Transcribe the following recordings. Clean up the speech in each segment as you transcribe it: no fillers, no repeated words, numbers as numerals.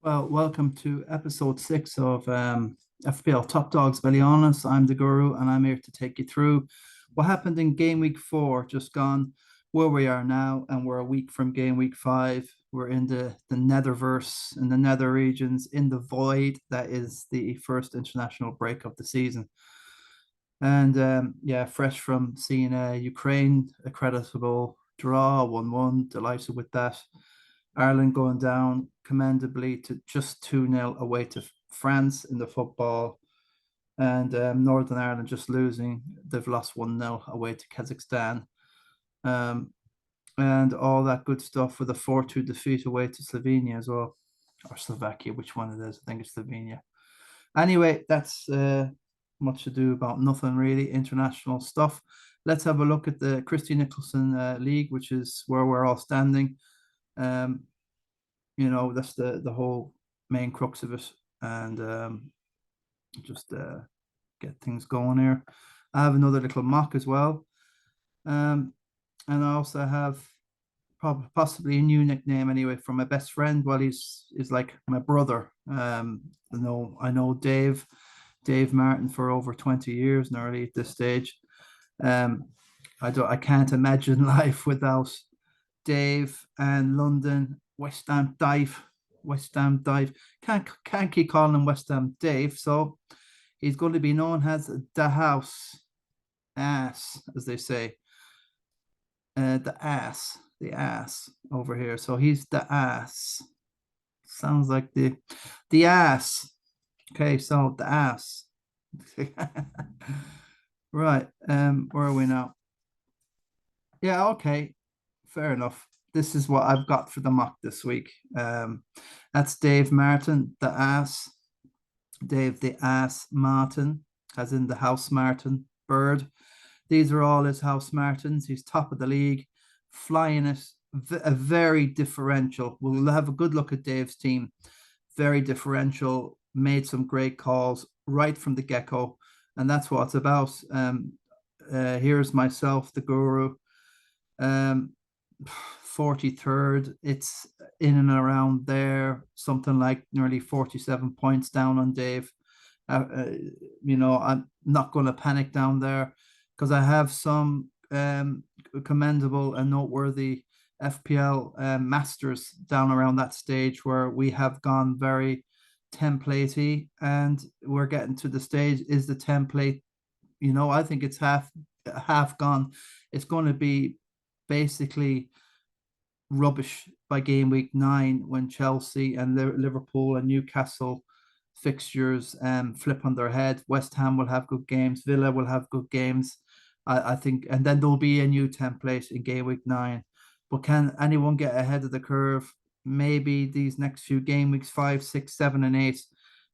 Well, welcome to episode 6 of FPL Top Dogs Ballyhaunis. I'm the guru and I'm here to take you through what happened in game week 4, just gone, where we are now, and we're a week from game week 5. We're in the netherverse, in the nether regions, in the void that is the first international break of the season. And yeah, fresh from seeing Ukraine, a creditable draw, 1-1, delighted with that. Ireland going down commendably to just 2-0 away to France in the football. And Northern Ireland just losing. They've lost 1-0 away to Kazakhstan. And all that good stuff with a 4-2 defeat away to Slovenia as well. Or Slovakia, which one it is. I think it's Slovenia. Anyway, that's much ado about nothing really, international stuff. Let's have a look at the Christy Nicholson League, which is where we're all standing. That's the whole main crux of it. And just get things going here. I have another little mock as well. And I also have possibly a new nickname anyway from my best friend. Well, he's like my brother. I know Dave Martin for over 20 years nearly at this stage. I can't imagine life without Dave and London, West Ham Dive. Can't keep calling him West Ham Dave, so he's going to be known as the house ass, as they say. The ass over here. So he's the ass. Sounds like the ass. Okay, so the ass. Right. Where are we now? Yeah, okay. Fair enough. This is what I've got for the mock this week. That's Dave Martin, the ass. Dave the ass Martin, as in the house Martin bird. These are all his house Martins. He's top of the league, flying it. A very differential. We'll have a good look at Dave's team. Very differential. Made some great calls right from the get-go, and that's what it's about. Here's myself, the guru. 43rd. It's in and around there, something like nearly 47 points down on Dave. I'm not going to panic down there because I have some commendable and noteworthy FPL masters down around that stage where we have gone very templatey, and we're getting to the stage, is the template, I think it's half gone. It's going to be basically rubbish by game week 9 when Chelsea and Liverpool and Newcastle fixtures flip on their head. West Ham will have good games. Villa will have good games. I think, and then there'll be a new template in game week 9. But can anyone get ahead of the curve? Maybe these next few game weeks 5, 6, 7, and 8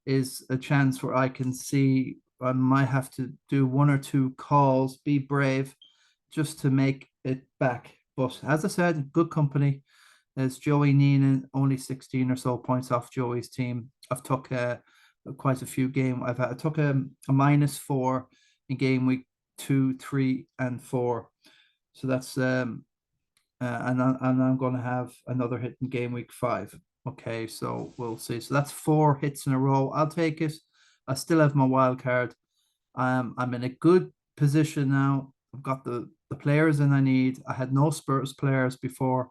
is a chance where I can see I might have to do 1 or 2 calls, be brave, just to make it back. But as I said, good company. There's Joey Neenan, only 16 or so points off Joey's team. I've took quite a few games. I took a -4 in game week 2, 3, and 4. So that's and I'm going to have another hit in game week 5. Okay, so we'll see. So that's 4 hits in a row. I'll take it. I still have my wild card. I'm in a good position now. I've got the players in I need. I had no Spurs players before.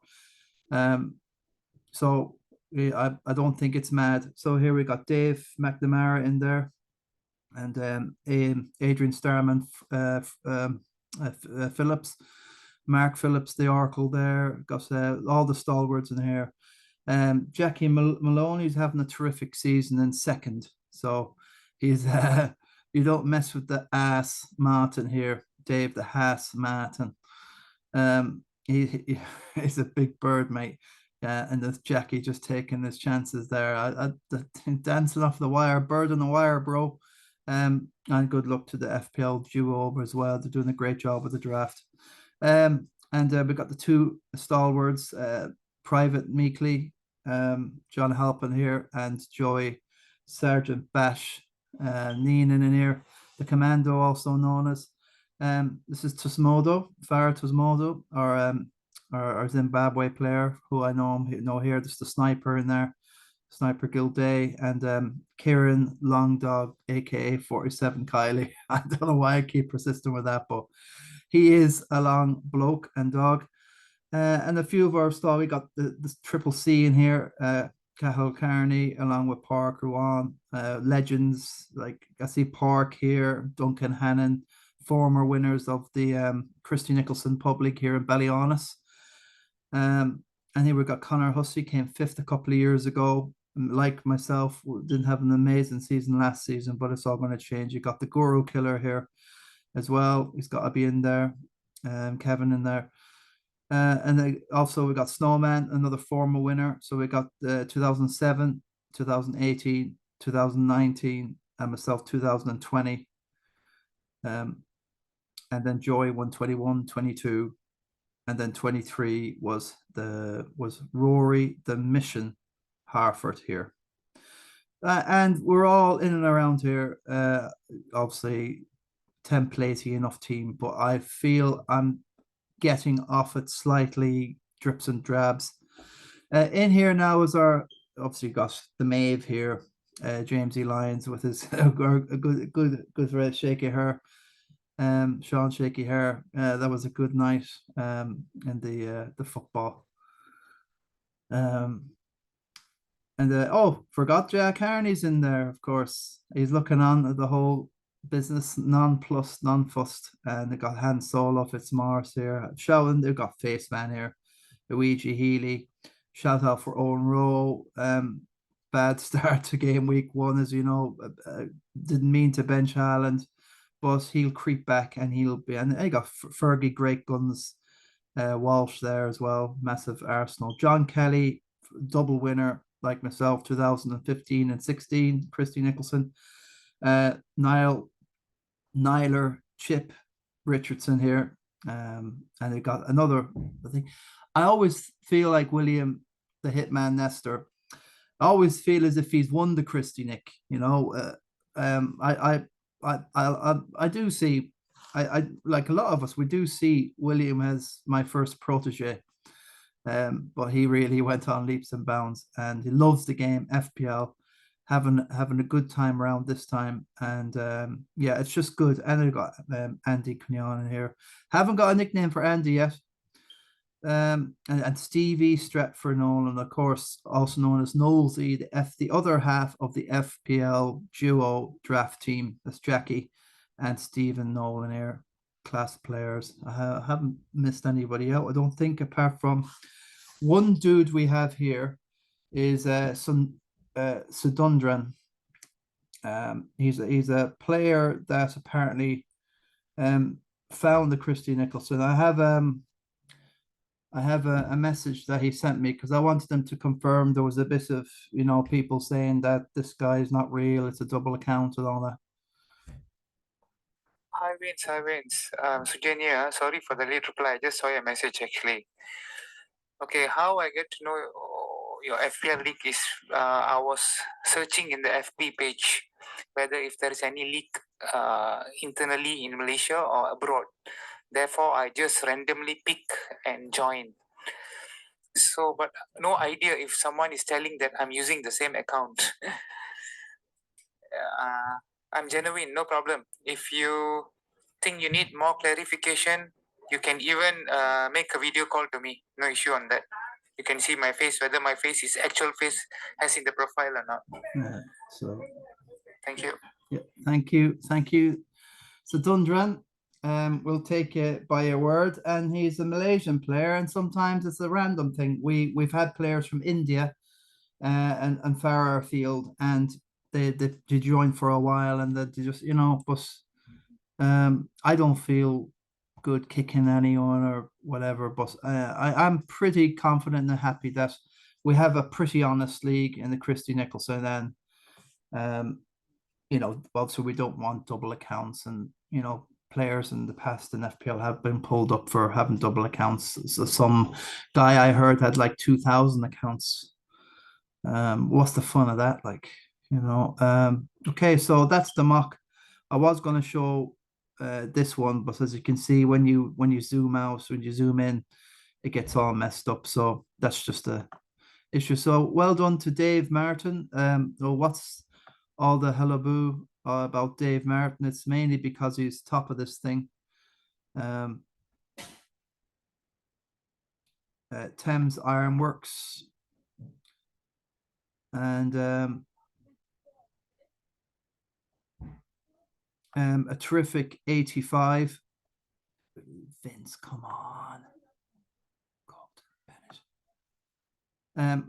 So I don't think it's mad. So here we got Dave McNamara in there, and Adrian Starman, Phillips, Mark Phillips, the Oracle there. Got all the stalwarts in here. Jackie Maloney's having a terrific season in second. So he's you don't mess with the ass Martin here, Dave the Haas Martin. He's a big bird, mate. And there's Jackie just taking his chances there. I dancing off the wire, bird on the wire, bro. And good luck to the FPL duo over as well. They're doing a great job with the draft. And we got the 2 stalwarts, Private Meekley, John Halpin here, and Joey Sergeant Bash, Neenan in here, the commando also known as. This is Tosmodo, Farah Tosmodo, or Zimbabwe player who I know here. There's the sniper in there. Sniper Gilday, and Kieran Long Dog, aka 47 Kylie. I don't know why I keep persisting with that, but he is a long bloke and dog. And a few of our stall, we got the triple C in here, Cahill Carney, along with Park Ruan, legends like I see Park here, Duncan Hannon, former winners of the Christy Nicholson Pub here in Ballyhaunis. And here we got Connor Hussey, came fifth a couple of years ago. Like myself, didn't have an amazing season last season, but it's all going to change. You got the Guru Killer here as well. He's got to be in there. Kevin in there. And then also we got Snowman, another former winner. So we got 2007, 2018, 2019, and myself 2020. And then Joy 121, 22, and then 23 was Rory the Mission Harford here. And we're all in and around here. Obviously, templatey enough team, but I feel I'm getting off it slightly, drips and drabs. In here now is our, obviously got the Maeve here, James E. Lyons with his good red shaky hair. Sean Shaky Hair. That was a good night in the football. Forgot Jack Harney's in there, of course. He's looking on at the whole business, non-plus, non-fussed, and they got Han Solo Fitzmaurice here. Showing they've got Faceman here, Luigi Healy. Shout out for Owen Rowe. Bad start to game week 1, as you know. Didn't mean to bench Haaland, but he'll creep back and he'll be. And they got Fergie, Great Guns, Walsh there as well. Massive Arsenal. John Kelly, double winner like myself, 2015 and 16. Christy Nicholson. Niler Chip Richardson here. And they got another, I think. I always feel like William, the Hitman Nestor. I always feel as if he's won the Christy Nick, you know. I do see, I like a lot of us, we do see William as my first protege. But he really went on leaps and bounds, and he loves the game, FPL, having a good time around this time. And yeah, it's just good. And I got Andy Cunyon in here. Haven't got a nickname for Andy yet. And Stevie Stratford Nolan, of course, also known as Knowlesy, the other half of the FPL duo draft team. That's Jackie and Stephen Nolan here, class players. I haven't missed anybody out, I don't think, apart from one dude we have here is Sudundran. He's a player that apparently found the Christy Nicholson. I have a message that he sent me because I wanted them to confirm. There was a bit of, you know, people saying that this guy is not real, it's a double account and all that. Hi Vince. Sujanya, sorry for the late reply. I just saw your message actually. Okay, how I get to know your FPL league is I was searching in the FB page whether if there is any league internally in Malaysia or abroad. Therefore, I just randomly pick and join. So, but no idea if someone is telling that I'm using the same account. I'm genuine, no problem. If you think you need more clarification, you can even make a video call to me. No issue on that. You can see my face, whether my face is actual face as in the profile or not. So, thank you. Yeah, thank you. So Dundran, we'll take it by your word, and he's a Malaysian player, and sometimes it's a random thing. We've had players from India and far afield, and they join for a while, and they just, you know, but I don't feel good kicking anyone or whatever, but I'm pretty confident and happy that we have a pretty honest league in the Christy Nicholson, and you know, obviously we don't want double accounts, and you know, players in the past in FPL have been pulled up for having double accounts. So some guy I heard had like 2,000 accounts. What's the fun of that? Like, you know. Okay, so that's the mock. I was going to show this one, but as you can see, when you zoom out, when you zoom in, it gets all messed up. So that's just a issue. So well done to Dave Martin. What's all the hullaboo about Dave Martin? It's mainly because he's top of this thing. Thames Ironworks and a terrific 85. Vince, come on.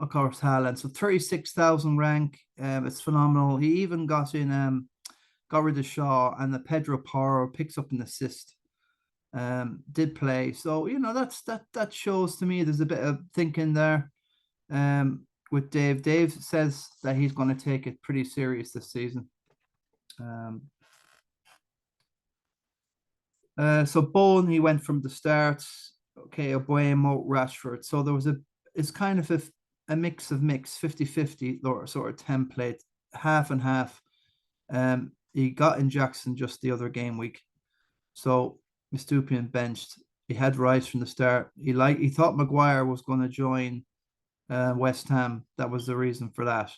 Of course, Haaland. So 36,000 rank. It's phenomenal. He even got in, got rid of Shaw, and the Pedro Porro picks up an assist. Did play. So that shows to me there's a bit of thinking there. With Dave. Dave says that he's going to take it pretty serious this season. So Bowen, he went from the start. Okay, Obuemo, Rashford. So there was it's kind of a mix, 50-50 sort of template, half and half. He got in Jackson just the other game week. So Mistupian benched. He had Rice from the start. He thought Maguire was going to join West Ham. That was the reason for that.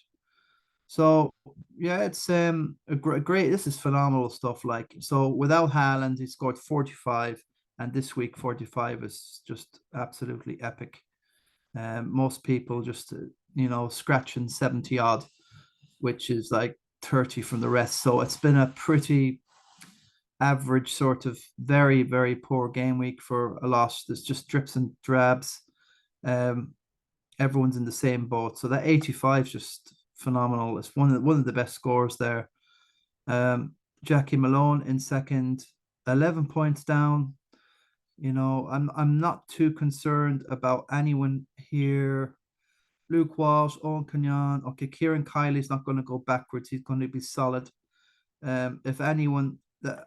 So yeah, it's a great. This is phenomenal stuff. Like, so without Haaland, he scored 45, and this week 45 is just absolutely epic. Most people just scratching 70 odd, which is like 30 from the rest. So it's been a pretty average sort of very, very poor game week for a loss. There's just drips and drabs. Everyone's in the same boat. So that 85 is just phenomenal. It's one of the best scores there. Jackie Malone in second, 11 points down. I'm not too concerned about anyone here. Luke Walsh, Owen Kenyon. Okay, Kieran Kiley's not going to go backwards. He's going to be solid. If anyone,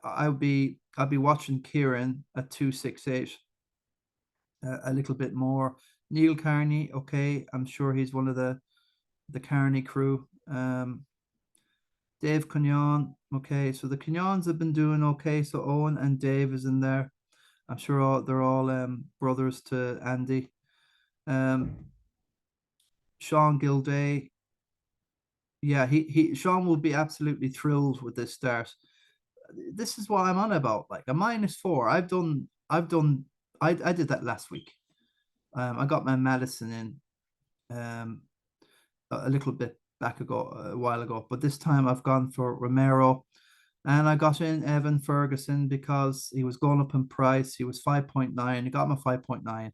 I'll be watching Kieran at 268. A little bit more. Neil Carney, okay, I'm sure he's one of the Carney crew. Dave Kenyon, okay, so the Kenyons have been doing okay. So Owen and Dave is in there. I'm sure they're all brothers to Andy. Sean Gilday, yeah, Sean will be absolutely thrilled with this start. This is what I'm on about. Like a -4. I did that last week. I got my Madison in a little bit a while ago, but this time I've gone for Romero, and I got in Evan Ferguson because he was going up in price. He was 5.9. He got him a 5.9.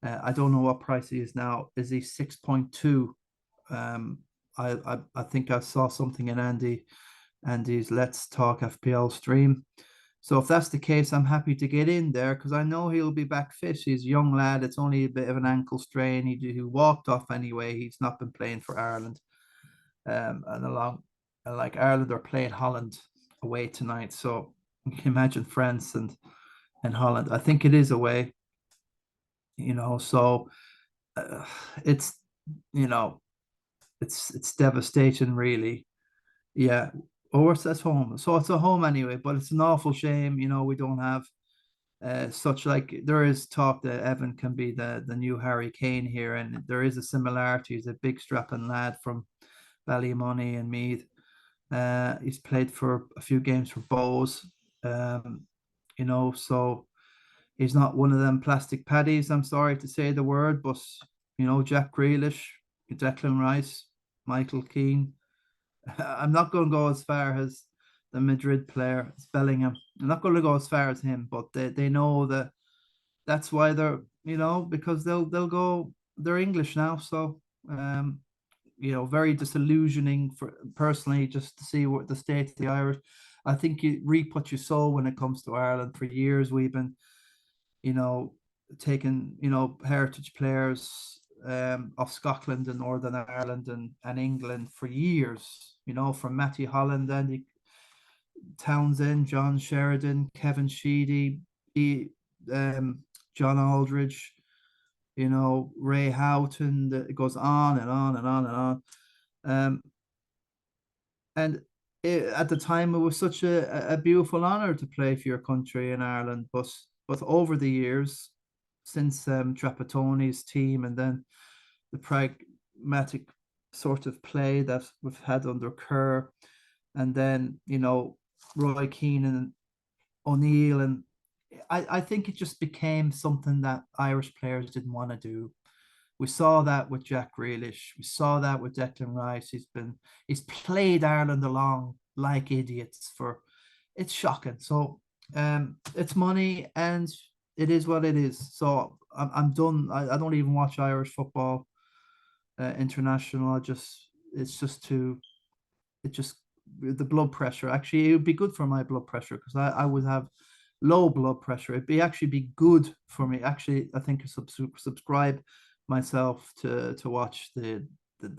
I don't know what price he is now. Is he 6.2? I think I saw something in Andy's Let's Talk FPL stream. So if that's the case, I'm happy to get in there because I know he'll be back fit. He's a young lad. It's only a bit of an ankle strain. He walked off anyway. He's not been playing for Ireland. And like Ireland are playing Holland away tonight. So you can imagine France and Holland. I think it is away. So it's it's devastating, really. Yeah. Or it's at home. So it's at home anyway, but it's an awful shame, we don't have such, like, there is talk that Evan can be the new Harry Kane here, and there is a similarity. He's a big strapping lad from Ballyhaunis and Meath. He's played for a few games for Bows. So he's not one of them plastic paddies, I'm sorry to say the word, but Jack Grealish, Declan Rice, Michael Keane. I'm not going to go as far as the Madrid player, Bellingham. I'm not going to go as far as him, but they know that that's why they're, because they'll go, they're English now. So, very disillusioning for personally just to see what the state of the Irish. I think you reap what you sow when it comes to Ireland. For years, we've been, taking, heritage players of Scotland and Northern Ireland and England for years, from Matty Holland, Andy Townsend, John Sheridan, Kevin Sheedy, John Aldridge, Ray Houghton. It goes on and on and on and on. And at the time, it was such a beautiful honor to play for your country in Ireland. But over the years, since Trapattoni's team and then the Prague pragmatic sort of play that we've had under Kerr, and then Roy Keane and O'Neill, and I think it just became something that Irish players didn't want to do. We saw that with Jack Grealish. We saw that with Declan Rice. He's played Ireland along like idiots for. It's shocking. So it's money and it is what it is. So I'm done. I don't even watch Irish football international. The blood pressure. Actually, it would be good for my blood pressure because I would have low blood pressure. It'd actually be good for me. Actually, I think subscribe myself to watch the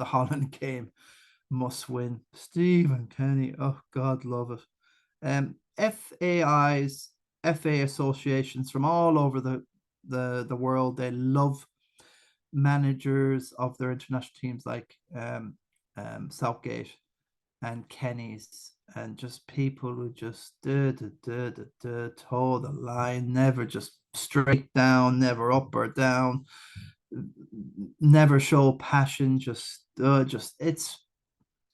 Holland game. Must win. Stephen Kenny. Oh God, love it. FAIs, FA associations from all over the world. They love managers of their international teams like Southgate and Kenny's, and just people who just toe the line, never just straight down, never up or down, never show passion, just it's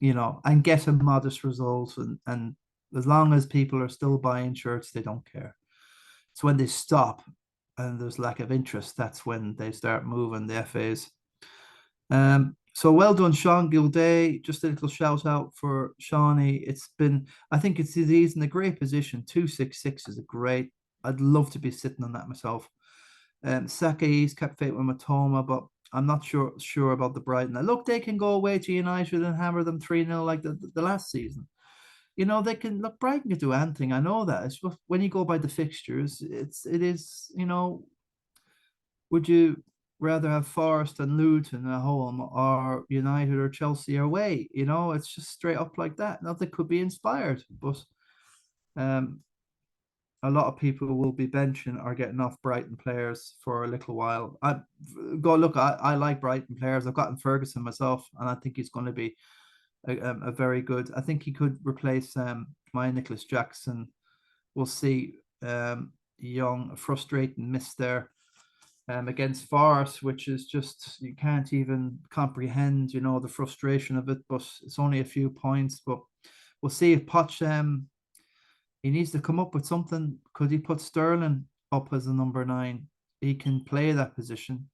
and get a modest result, and as long as people are still buying shirts, they don't care. It's when they stop and there's lack of interest, that's when they start moving the FAs. So well done, Sean Gilday. Just a little shout out for Shawnee. I think he's in a great position. 266 is a great. I'd love to be sitting on that myself. Sakai's kept faith with Matoma, but I'm not sure about the Brighton. Now, look, they can go away to United and hammer them 3-0 like the last season. They can look. Brighton can do anything. I know that. It's just when you go by the fixtures, it is. Would you rather have Forest and Luton at home or United or Chelsea away? It's just straight up like that. Now they could be inspired, but a lot of people will be benching or getting off Brighton players for a little while. I like Brighton players. I've gotten Ferguson myself, and I think he's going to be a very good. I think he could replace my Nicholas Jackson. We'll see. Young, frustrating miss there against Forest, which is just, you can't even comprehend, the frustration of it. But it's only a few points. But we'll see if Poch he needs to come up with something. Could he put Sterling up as a number 9? He can play that position,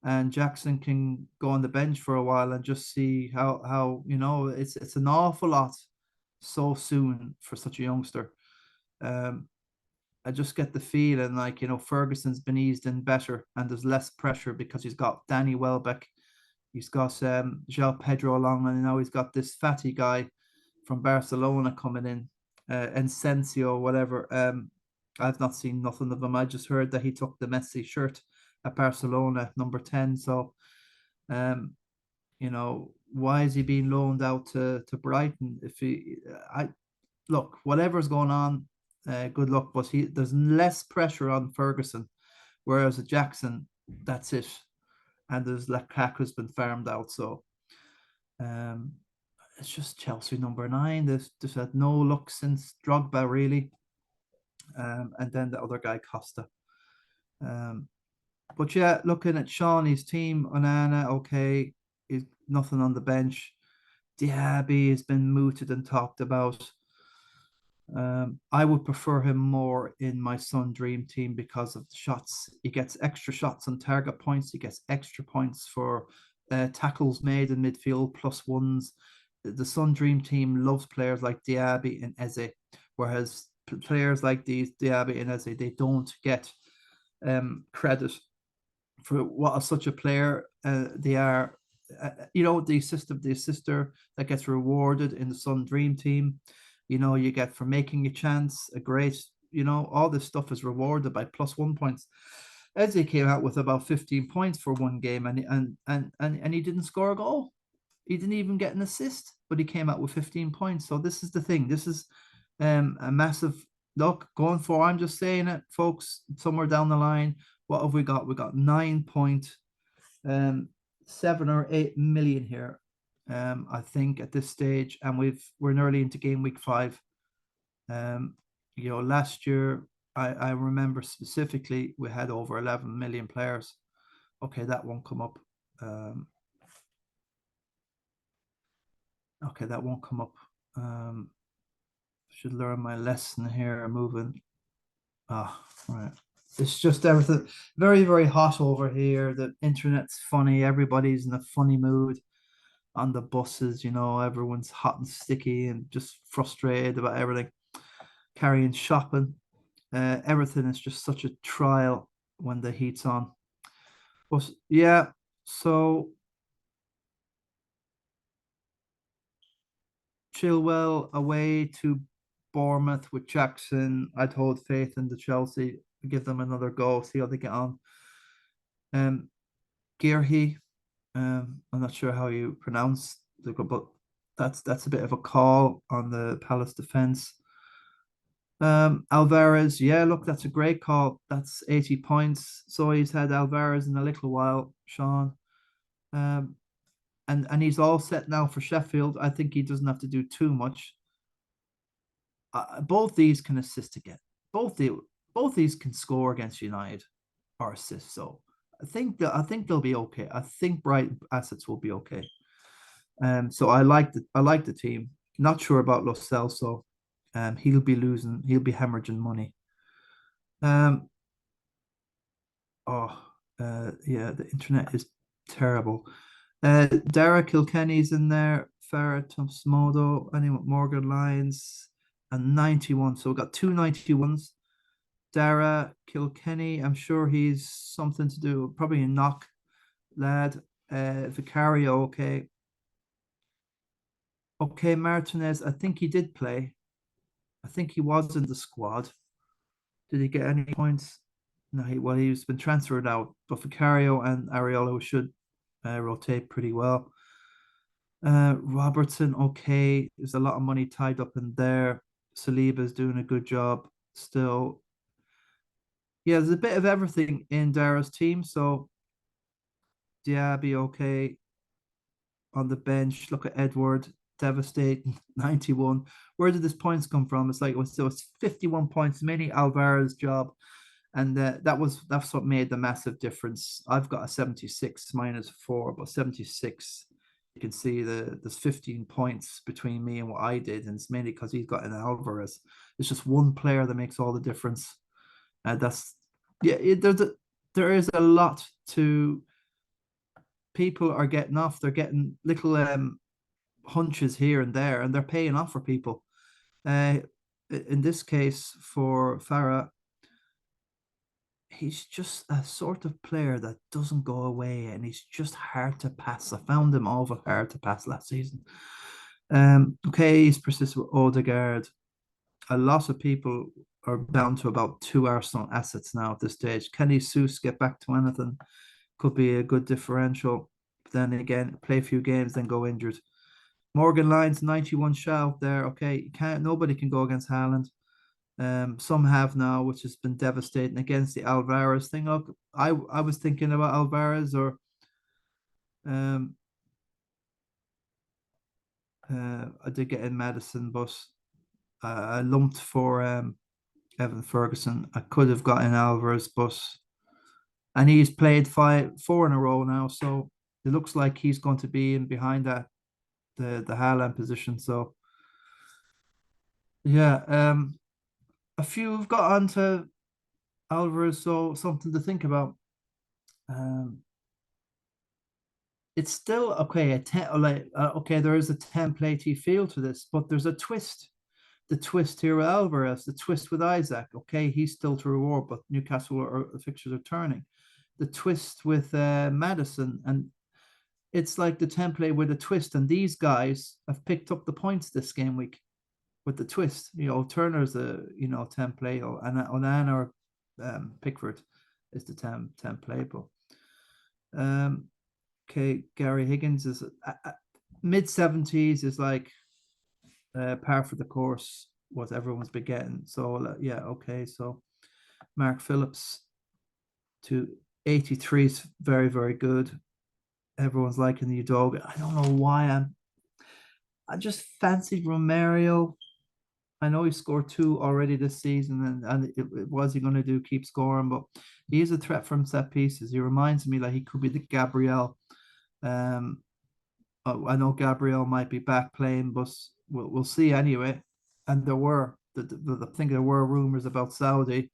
and Jackson can go on the bench for a while and just see how it's an awful lot so soon for such a youngster. I just get the feeling like Ferguson's been eased in better, and there's less pressure because he's got Danny Welbeck, he's got João Pedro along, and now he's got this fatty guy from Barcelona coming in. Encensio, whatever. I've not seen nothing of him. I just heard that he took the Messi shirt at Barcelona, number 10. So, why is he being loaned out to Brighton? Look, whatever's going on, good luck. But there's less pressure on Ferguson, whereas at Jackson, that's it. And there's Lukaku's been farmed out. So, it's just Chelsea number 9. They've had no luck since Drogba, really. And then the other guy, Costa. But yeah, looking at Shawnee's team, Onana, okay, is nothing on the bench. Diaby has been mooted and talked about. I would prefer him more in my son dream team because of the shots. He gets extra shots on target points. He gets extra points for tackles made in midfield, +1s. The Sun Dream team loves players like Diaby and Eze, whereas players like these Diaby and Eze, they don't get credit for what such a player they are. The assister that gets rewarded in the Sun Dream team, you get for making a chance, a great, all this stuff is rewarded by +1 points. Eze came out with about 15 points for one game, and he didn't score a goal. He didn't even get an assist, but he came out with 15 points. So this is the thing. This is a massive look going for. I'm just saying it, folks. Somewhere down the line, what have we got? We got 9.7 or 8 million here. I think at this stage, and we're nearly into game week 5. Last year I remember specifically we had over 11 million players. Okay, that won't come up. Okay, that won't come up. Should learn my lesson here. Moving. Ah, right. It's just everything very, very hot over here. The internet's funny. Everybody's in a funny mood on the buses. Everyone's hot and sticky and just frustrated about everything. Carrying shopping. Everything is just such a trial when the heat's on. But yeah, so Chilwell away to Bournemouth with Jackson. I'd hold faith in the Chelsea, give them another go, see how they get on. Gearhe, I'm not sure how you pronounce the, but that's a bit of a call on the Palace defense. Alvarez, yeah, look, that's a great call. That's 80 points. So he's had Alvarez in a little while, Sean. And he's all set now for Sheffield. I think he doesn't have to do too much. Both these can assist again. Both these can score against United or assist. So I think they'll be okay. I think Brighton assets will be okay. So I like the team. Not sure about Lo Celso. He'll be hemorrhaging money. Yeah, the internet is terrible. Dara Kilkenny's in there, Farah Thompsmodo, anyone Morgan Lyons, and 91. So we've got two 91s. Dara Kilkenny, I'm sure he's something to do, probably a knock lad. Vicario, okay. Okay, Martinez, I think he did play. I think he was in the squad. Did he get any points? No, he's been transferred out, but Vicario and Ariolo should rotate pretty well. Robertson, okay. There's a lot of money tied up in there. Saliba's doing a good job still. Yeah, there's a bit of everything in Dara's team. So Diaby, okay. On the bench, look at Edward, devastating, 91. Where did this points come from? It's 51 points, mini Alvarez job. And that's what made the massive difference. I've got a 76 -4, but 76, you can see there's 15 points between me and what I did, and it's mainly because he's got an Alvarez. It's just one player that makes all the difference. There is a lot to people are getting off. They're getting little hunches here and there, and they're paying off for people. In this case, for Farah, he's just a sort of player that doesn't go away, and he's just hard to pass. I found him awful hard to pass last season. Okay, he's persistent with Odegaard. A lot of people are down to about 2 Arsenal assets now at this stage. Can Jesus get back to anything? Could be a good differential. But then again, play a few games, then go injured. Morgan Lyons, 91 shout there. Okay, nobody can go against Haaland. Some have now, which has been devastating against the Alvarez thing. Look, I was thinking about Alvarez or I did get in Madison, but I lumped for Evan Ferguson. I could have gotten Alvarez, and he's played 4 in a row now, so it looks like he's going to be in behind the Haaland position. So yeah, a few have got onto Alvarez, so something to think about. It's still okay. Okay, there is a template feel to this, but there's a twist. The twist here with Alvarez, the twist with Isaac. Okay, he's still to reward, but Newcastle fixtures are turning. The twist with Madison, and it's like the template with a twist. And these guys have picked up the points this game week with the twist. Turner's a template, or Onana or Pickford is the template, but okay, Gary Higgins is mid-70s is like par for the course, what everyone's been getting. So yeah, okay. So Mark Phillips to 83 is very, very good. Everyone's liking the dog. I don't know why I just fancied Romario. I know he scored 2 already this season, and was he going to do keep scoring? But he is a threat from set pieces. He reminds me like he could be the Gabriel of I know Gabriel might be back playing, but we'll see anyway. And I think there were rumors about Saudi,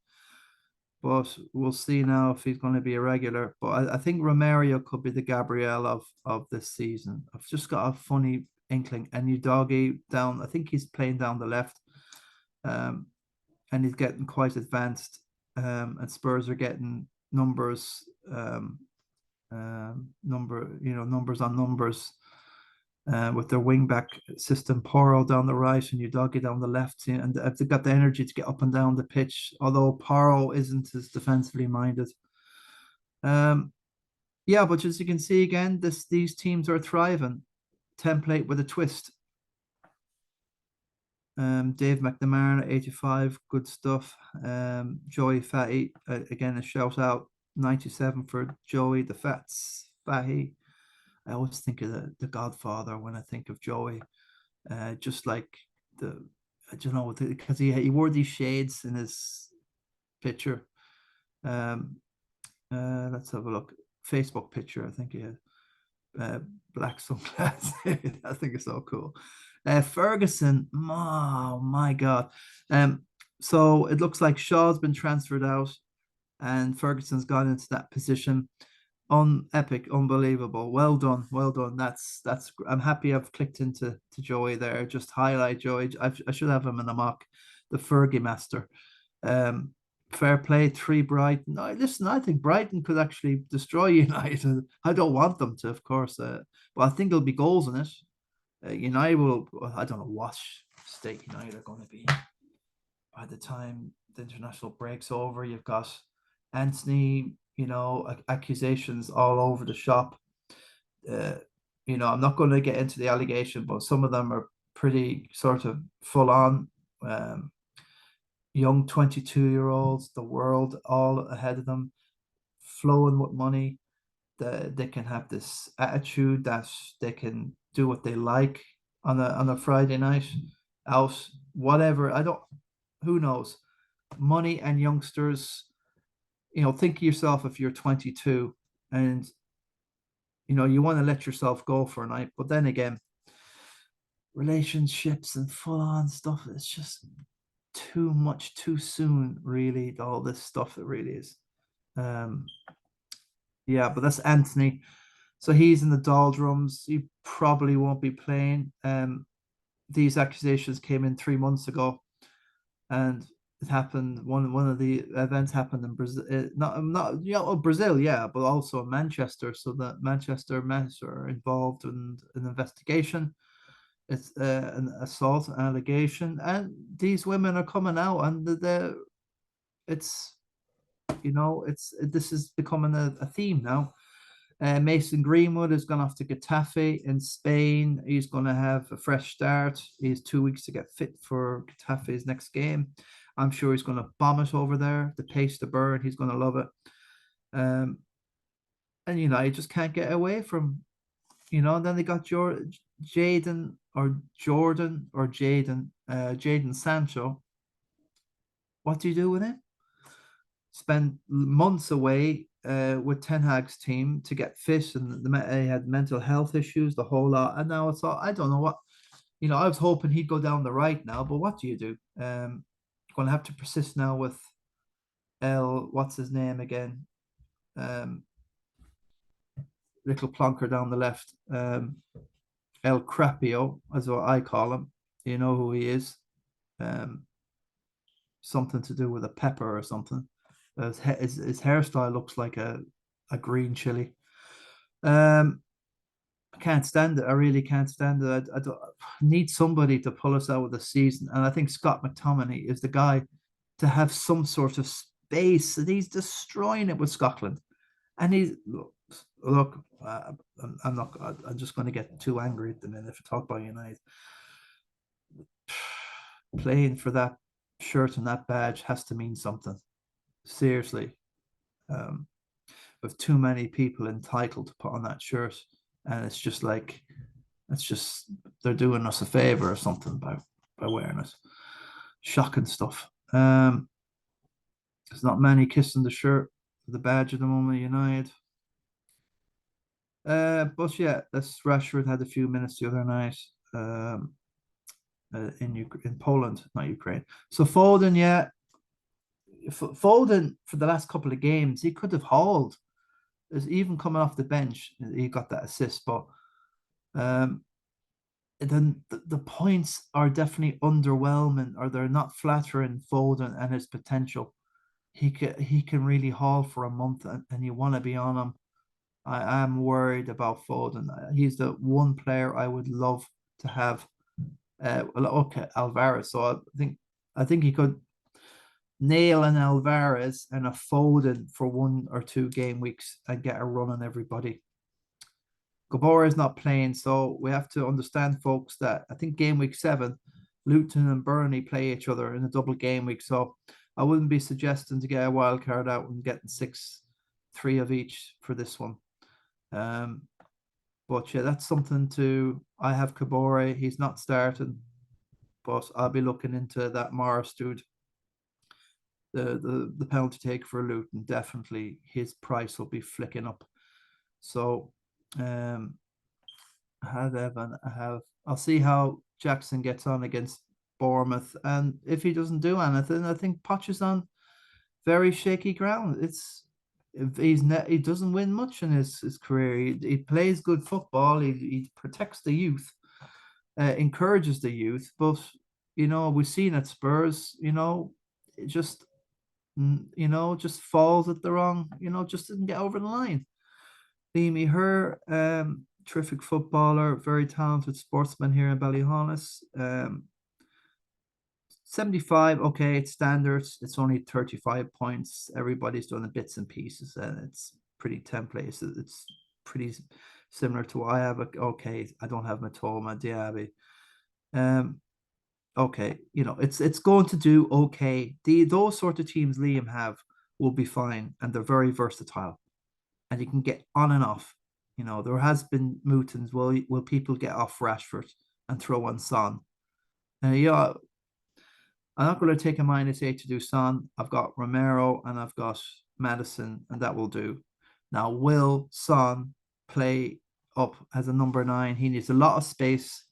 but we'll see now if he's going to be a regular. But I think Romario could be the Gabriel of this season. I've just got a funny inkling. And Udogie down, I think he's playing down the left, and he's getting quite advanced. And Spurs are getting numbers, numbers on numbers. With their wing back system, Poro down the right and Udogie down the left, and they've got the energy to get up and down the pitch. Although Poro isn't as defensively minded. Yeah, but as you can see again, these teams are thriving. Template with a twist. Dave McNamara, 85, good stuff. Joey Fatty, again a shout out, 97 for Joey the Fats Fatty. I always think of the Godfather when I think of Joey. Just like I don't know, because he wore these shades in his picture. Let's have a look. Facebook picture, I think he had black sunglasses. I think it's so cool. Ferguson, oh my God. So it looks like Shaw's been transferred out and Ferguson's gone into that position. Epic, unbelievable. Well done, well done. That's I'm happy I've clicked into Joey there. Just highlight Joey. I should have him in a mock, the Fergie master. Fair play, 3 Brighton. No, listen, I think Brighton could actually destroy United. I don't want them to, of course, but I think there'll be goals in it. United will. I don't know what state United are going to be by the time the international break's over. You've got Anthony, accusations all over the shop. I'm not going to get into the allegation, but some of them are pretty sort of full on. Young 22-year-olds, the world all ahead of them, flowing with money. They can have this attitude that they can do what they like on a Friday night out, whatever. Who knows? Money and youngsters. Think of yourself if you're 22 and you want to let yourself go for a night, but then again, relationships and full on stuff, it's just too much too soon, really. All this stuff, it really is. Yeah, but that's Anthony. So he's in the doldrums. He probably won't be playing. These accusations came in 3 months ago, and it happened. One of the events happened in Brazil, not Brazil, yeah, but also in Manchester. So the Manchester Met are involved in an investigation. It's an assault allegation, and these women are coming out, and this is becoming a theme now. Mason Greenwood has gone off to Getafe in Spain. He's going to have a fresh start. He has 2 weeks to get fit for Getafe's next game. I'm sure he's going to bomb it over there. The pace to burn, he's going to love it. And you just can't get away from, and then they got Jaden Sancho. What do you do with him? Spent months away with Ten Hag's team to get fit, and he had mental health issues, the whole lot. And now it's all, I don't know what, I was hoping he'd go down the right now, but what do you do? Going to have to persist now with what's his name again? Little plonker down the left. El Crapio, as what I call him. You know who he is. Something to do with a pepper or something. His hairstyle looks like a green chili. I can't stand it. I really can't stand it. I need somebody to pull us out of the season. And I think Scott McTominay is the guy to have some sort of space. And he's destroying it with Scotland. And look, I'm just going to get too angry at the minute if I talk about United. Playing for that shirt and that badge has to mean something. Seriously. With too many people entitled to put on that shirt, and it's just like they're doing us a favor or something by wearing it. Shocking stuff. There's not many kissing the shirt, the badge at the moment, United. But yeah, this Rashford had a few minutes the other night. In Poland, not Ukraine. So Foden, yeah, Foden for the last couple of games, he could have hauled. Even coming off the bench, he got that assist. But then the points are definitely underwhelming, or they're not flattering Foden and his potential. He can really haul for a month, and you want to be on him. I am worried about Foden. He's the one player I would love to have. Okay, ALVAREZ. So I think he could nail an ALVAREZ and a Foden for 1 or 2 game weeks and get a run on everybody. Gabora is not playing, so we have to understand, folks, that I think game week 7, Luton and Burnley play each other in a double game week. So I wouldn't be suggesting to get a wild card out and getting 3 of each for this one. But yeah, that's something to. I have Kabore. He's not starting, but I'll be looking into that Morris dude. The penalty take for Luton, definitely his price will be flicking up. So I have Evan. I'll see how Jackson gets on against Bournemouth, and if he doesn't do anything, I think Poch is on very shaky ground. He doesn't win much in his career. He plays good football. He protects the youth, encourages the youth. But we've seen at Spurs, it just just falls at the wrong. Just didn't get over the line. Leamy Her, terrific footballer, very talented sportsman here in Ballyhaunis. 75, okay, it's standards. It's only 35 points. Everybody's done the bits and pieces, and it's pretty template. It's pretty similar to what I have. Okay, I don't have Matoma, Diaby. Okay, it's going to do okay. Those sort of teams Liam have will be fine, and they're very versatile, and you can get on and off. There has been mootings. Will people get off Rashford and throw on Son? Yeah, I'm not going to take a -8 to do Son. I've got Romero and I've got Madison, and that will do. Now, will Son play up as a number 9? He needs a lot of space.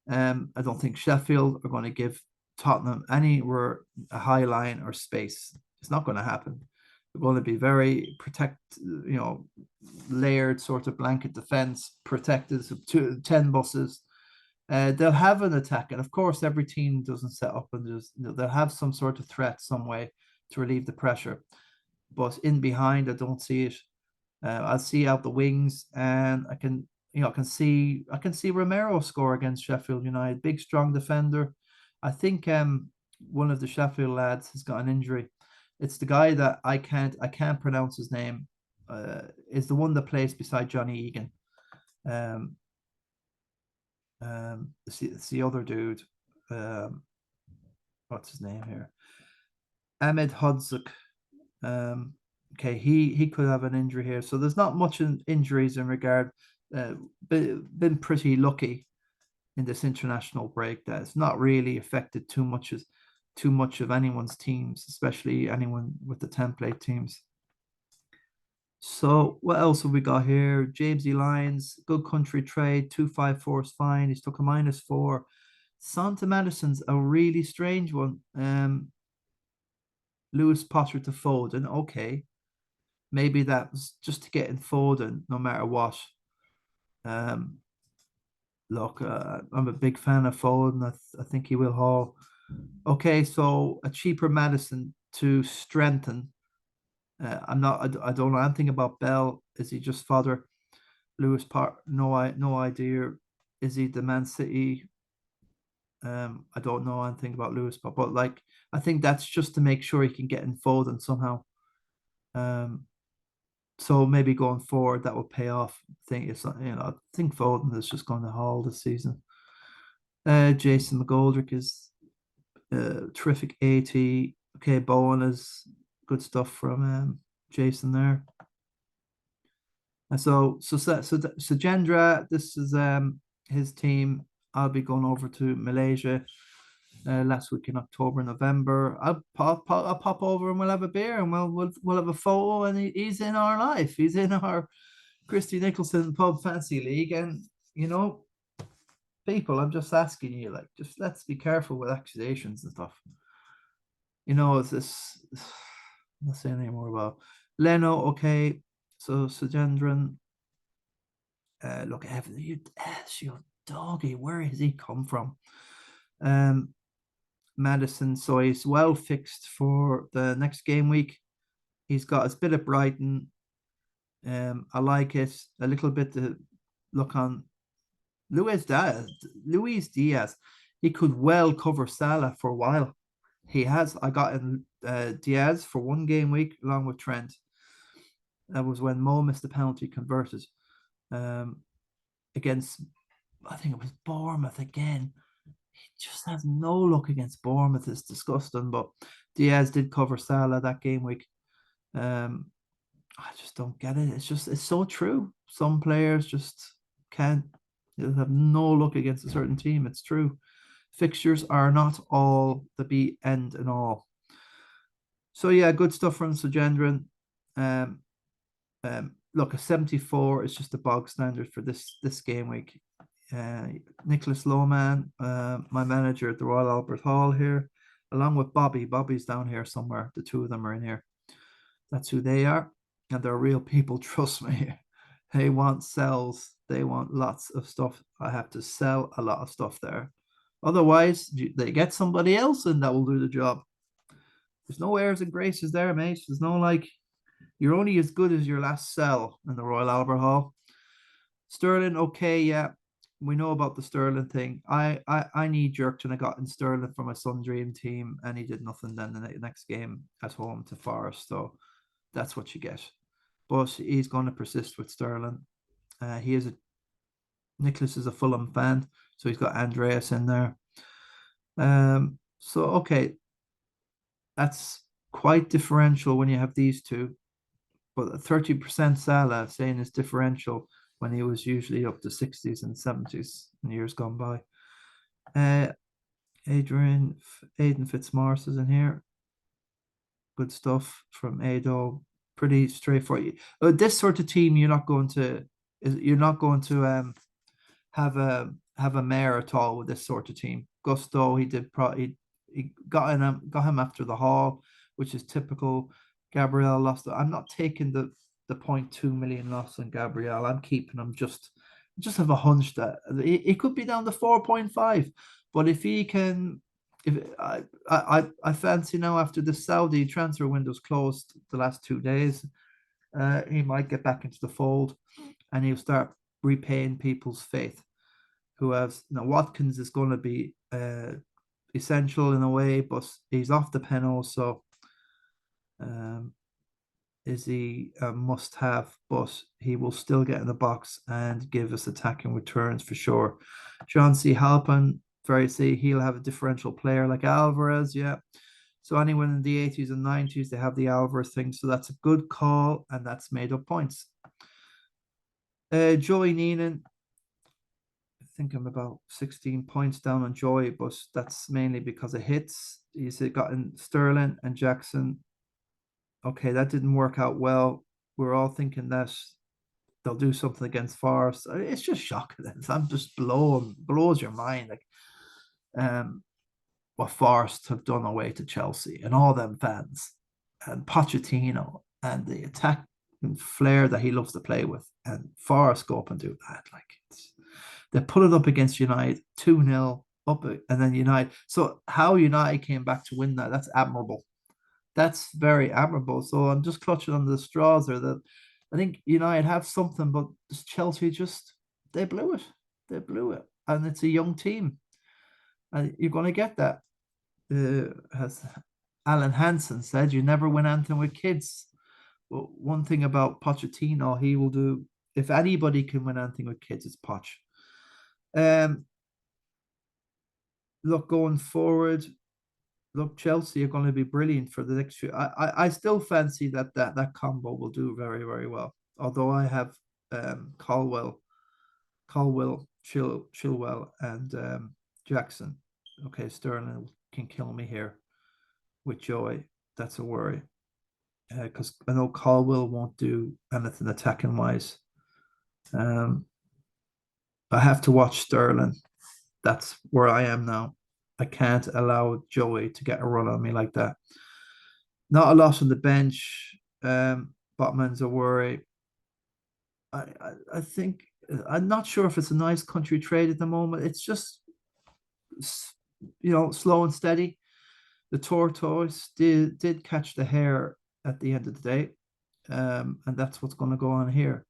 I don't think Sheffield are going to give Tottenham anywhere a high line or space. It's not going to happen. They're going to be very layered sort of blanket defense, protected, 10 buses. They'll have an attack, and of course, every team doesn't set up, and they'll have some sort of threat some way to relieve the pressure. But in behind, I don't see it. I'll see out the wings, and I can see Romero score against Sheffield United. Big, strong defender. I think one of the Sheffield lads has got an injury. It's the guy that I can't pronounce his name. Is the one that plays beside Johnny Egan. It's the other dude. What's his name here? Ahmed Hodzuk. Okay, he could have an injury here. So there's not much injuries in regard. Been pretty lucky in this international break that it's not really affected too much of anyone's teams, especially anyone with the template teams. So what else have we got here? James E. Lyons, good country trade, 254 is fine. He's took a -4. Santa Madison's a really strange one. Lewis Potter to Foden, okay. Maybe that's just to get in Foden no matter what. Look, I'm a big fan of Foden. I think he will haul. Okay, so a cheaper Madison to strengthen. I don't know anything about Bell. Is he just fodder? Lewis Part? No idea. Is he the Man City? I don't know anything about Lewis, but I think that's just to make sure he can get in Foden somehow. So maybe going forward that will pay off. I think Foden is just going to haul this season. Jason McGoldrick is terrific 80. Okay, Bowen is good stuff from Jason there. And so Gendra, this is his team. I'll be going over to Malaysia last week in October, November. I'll pop over and we'll have a beer and we'll have a photo, and he's in our life. He's in our Christy Nicholson Pub Fancy League, and you know, people, I'm just asking you, like, just let's be careful with accusations and stuff. You know, it's this. I'm not saying anymore about Leno. Okay, so Sajendran. Look, Evan, you doggy, where has he come from? Madison, so he's well fixed for the next game week. He's got his bit at Brighton. I like it a little bit to look on Luis Diaz. He could well cover Salah for a while. He has. I got in Diaz for one game week along with Trent. That was when Mo missed the penalty converted against, I think it was Bournemouth again. He just has no luck against Bournemouth. It's disgusting. But Diaz did cover Salah that game week. I just don't get it. It's so true. Some players just can't. They have no luck against a certain team. It's true. Fixtures are not all the be end and all. So yeah, good stuff from Sajendran. Look, a 74 is just a bog standard for this game week. Nicholas Lohman, my manager at the Royal Albert Hall here, along with Bobby. Bobby's down here somewhere. The two of them are in here. That's who they are. And they're real people, trust me. They want sells. They want lots of stuff. I have to sell a lot of stuff there. Otherwise, they get somebody else in that will do the job. There's no airs and graces there, mate. There's no like, you're only as good as your last sell in the Royal Albert Hall. Sterling, okay, yeah. We know about the Sterling thing. I need jerked when I got in Sterling for my Sun Dream team, and he did nothing then the next game at home to Forest. So that's what you get. But he's going to persist with Sterling. Nicholas is a Fulham fan, so he's got Andreas in there. So okay, that's quite differential when you have these two. But 30% Salah saying is differential when he was usually up to 60s and 70s in years gone by. Aiden Fitzmaurice is in here. Good stuff from Ado. Pretty straightforward. This sort of team, you're not going to have a mare at all with this sort of team. Gusto, he got him after the haul, which is typical. Gabriel lost. I'm not taking the 0.2 million loss on Gabriel. I'm keeping him. Just have a hunch that he could be down to 4.5. But if he can, if I fancy now after the Saudi transfer window's closed the last 2 days, he might get back into the fold, and he'll start repaying people's faith. Who have now Watkins is going to be essential in a way, but he's off the pen also. Is he a must-have? But he will still get in the box and give us attacking returns for sure. John C. Halpin, he'll have a differential player like Alvarez, yeah. So anyone in the 80s and 90s, they have the Alvarez thing. So that's a good call, and that's made up points. Joey Neenan, I think I'm about 16 points down on Joy, but that's mainly because of hits. He's gotten Sterling and Jackson. Okay, that didn't work out well. We're all thinking that they'll do something against Forest. It's just shocking. I'm just blows your mind. Like, what Forest have done away to Chelsea and all them fans and Pochettino and the attack and flair that he loves to play with, and Forest go up and do that. Like, they put it up against United 2-0 up, and then United. So how United came back to win that's admirable. That's very admirable. So I'm just clutching on the straws there. That I think United have something, but Chelsea they blew it. They blew it, and it's a young team, and you're going to get that. As Alan Hansen said, you never win anything with kids. Well, one thing about Pochettino, he will do. If anybody can win anything with kids, it's Poch. Look, going forward, look, Chelsea are going to be brilliant for the next few. I still fancy that combo will do very, very well. Although I have Chilwell, and Jackson. Okay, Sterling can kill me here with Joy. That's a worry. Because I know Caldwell won't do anything attacking wise. I have to watch Sterling. That's where I am now. I can't allow Joey to get a run on me like that. Not a lot on the bench. Botman's a worry. I think I'm not sure if it's a nice country trade at the moment. It's just slow and steady. The tortoise did catch the hare at the end of the day, and that's what's going to go on here.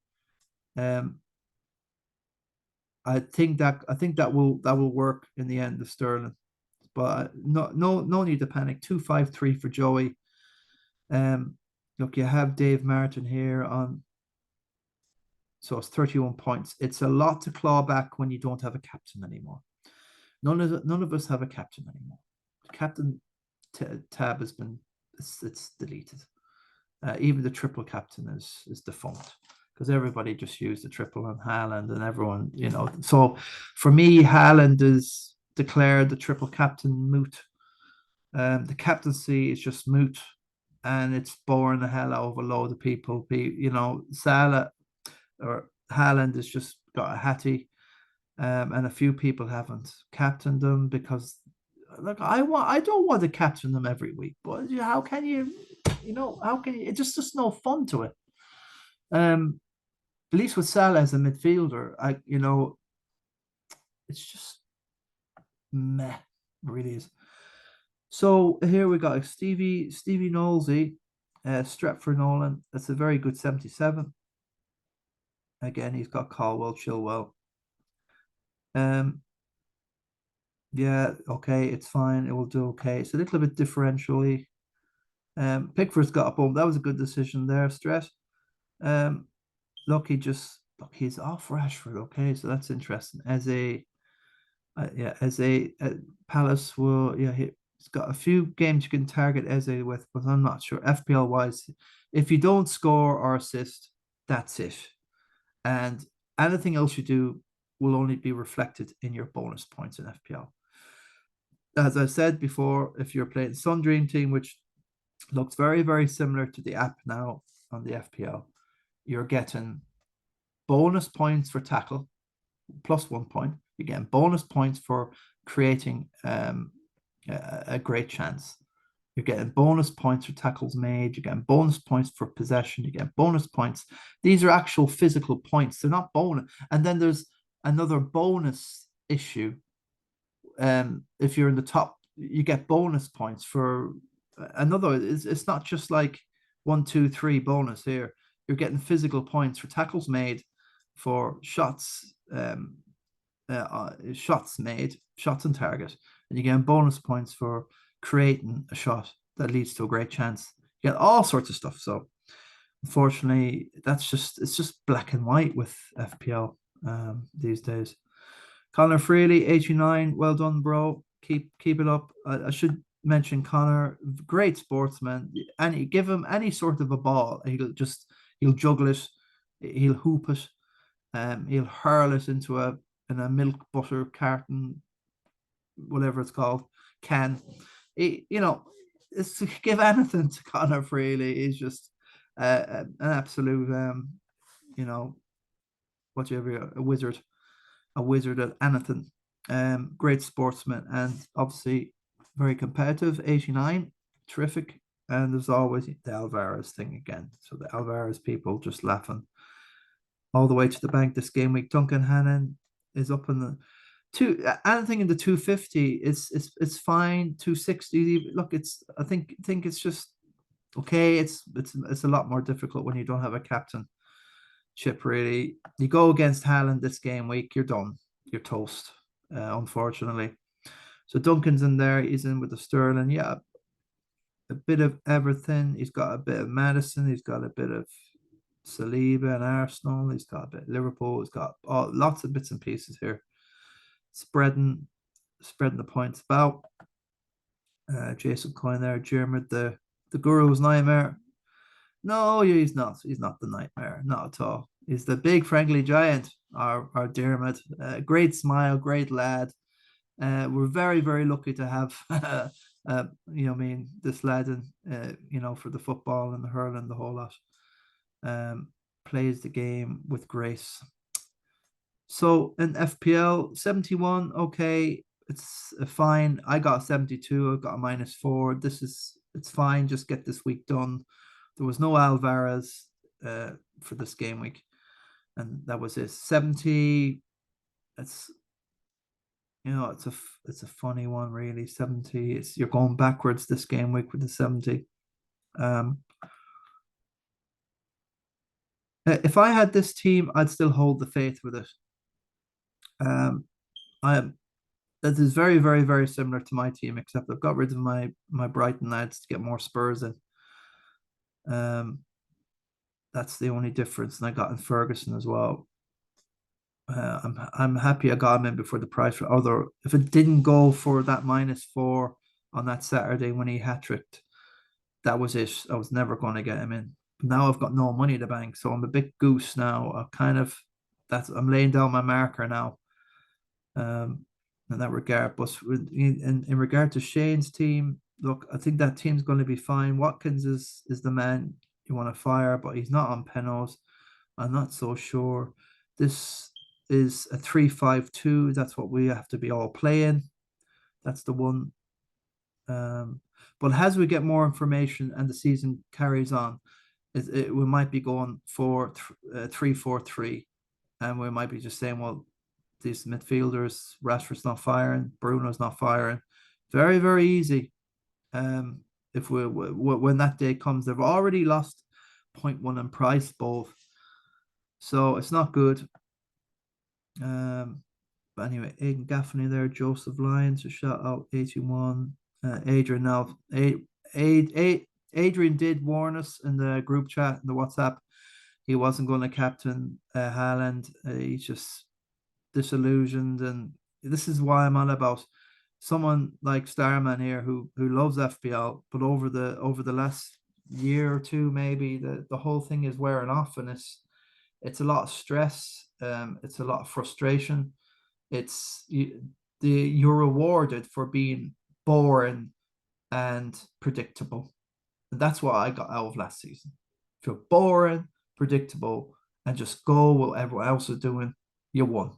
I think that will work in the end of Sterling, but no need to panic. 2-5-3 for Joey. Look, you have Dave Martin here on, so it's 31 points. It's a lot to claw back when you don't have a captain anymore. None of us have a captain anymore. The captain tab has been it's deleted. Even the triple captain is defunct because everybody just used the triple on Haaland and everyone, So for me, Haaland is declared the triple captain moot. The captaincy is just moot, and it's boring the hell out of a load of people. Salah or Haaland has just got a hattie, and a few people haven't captained them because, look, I don't want to captain them every week, but how can you? It's just no fun to it. At least with Salah as a midfielder, it's just meh, it really is. So here we got Stevie Knowlesy, Stretford Nolan. That's a very good 77. Again, he's got Caldwell, Chilwell. Yeah, okay, it's fine. It will do okay. It's a little bit differentially. Pickford's got a bump. That was a good decision there, Stress. Look, he's off Rashford. Okay, so that's interesting. As a Palace will, he's got a few games you can target Eze with, but I'm not sure. FPL wise, if you don't score or assist, that's it. And anything else you do will only be reflected in your bonus points in FPL. As I said before, if you're playing Sun Dream Team, which looks very, very similar to the app now on the FPL, you're getting bonus points for tackle, plus 1 point. You're getting bonus points for creating a great chance. You're getting bonus points for tackles made. You're getting bonus points for possession. You get bonus points. These are actual physical points. They're not bonus. And then there's another bonus issue. If you're in the top, you get bonus points for another. It's not just like 1, 2, 3 bonus here. You're getting physical points for tackles made, for shots, shots made, shots on target, and you get bonus points for creating a shot that leads to a great chance. You get all sorts of stuff. So unfortunately, it's just black and white with FPL these days. Connor Freely, 89, well done, bro. Keep it up. I should mention Connor, great sportsman. And give him any sort of a ball, he'll juggle it, he'll hoop it, he'll hurl it into a milk butter carton, whatever it's called, can. It's to give anything to Connor Freely. He's just an absolute, whatever, a wizard at anything. Great sportsman, and obviously very competitive. 89, terrific. And there's always the ALVAREZ thing again. So the ALVAREZ people just laughing all the way to the bank this game week. Duncan Hannon is up in the anything in the 250 it's fine. 260, look, I think it's just okay. It's a lot more difficult when you don't have a captain chip, really. You go against Haaland this game week, you're done, you're toast, unfortunately. So Duncan's in there, he's in with the Sterling, yeah, a bit of everything. He's got a bit of Madison, he's got a bit of Saliba and Arsenal, he's got a bit of Liverpool, he's got lots of bits and pieces here, spreading the points about. Jason Coyne there, Jeremy, the guru's nightmare. No, he's not the nightmare, not at all. He's the big friendly giant, our Dermot. Great smile, great lad. We're very, very lucky to have this lad in, for the football and the hurling, the whole lot. Plays the game with grace. So in FPL 71, okay, it's fine. I got 72. I got a -4. It's fine. Just get this week done. There was no ALVAREZ for this game week, and that was it. 70. It's it's a funny one, really. 70. You're going backwards this game week with the 70. If I had this team, I'd still hold the faith with it. I That is very, very, very similar to my team, except I've got rid of my Brighton lads to get more Spurs in. Um, that's the only difference, and I got in Ferguson as well. I'm happy I got him in before the price. Although if it didn't go for that -4 on that Saturday when he hat tricked, that was it. I was never going to get him in. But now I've got no money to bank, so I'm a bit goose now. I'm laying down my marker now. In that regard. But in regard to Shane's team, look, I think that team's going to be fine. Watkins is the man you want to fire, but he's not on Penos. I'm not so sure. This is a 3-5-2. That's what we have to be all playing. That's the one. But as we get more information and the season carries on, we might be going for 3-4-3, and we might be just saying, well, these midfielders, Rashford's not firing, Bruno's not firing. Very, very easy. If when that day comes, they've already lost 0.1 in price both, so it's not good. But anyway, Aidan Gaffney there, Joseph Lyons, a shout out 81. Adrian now, Adrian did warn us in the group chat in the WhatsApp he wasn't going to captain Haaland. He's just disillusioned, and this is why I'm on about someone like Starman here who loves FPL, but over the last year or two, maybe the whole thing is wearing off, and it's a lot of stress, it's a lot of frustration. You're rewarded for being boring and predictable, and that's what I got out of last season. If you're boring, predictable, and just go what everyone else is doing, you won,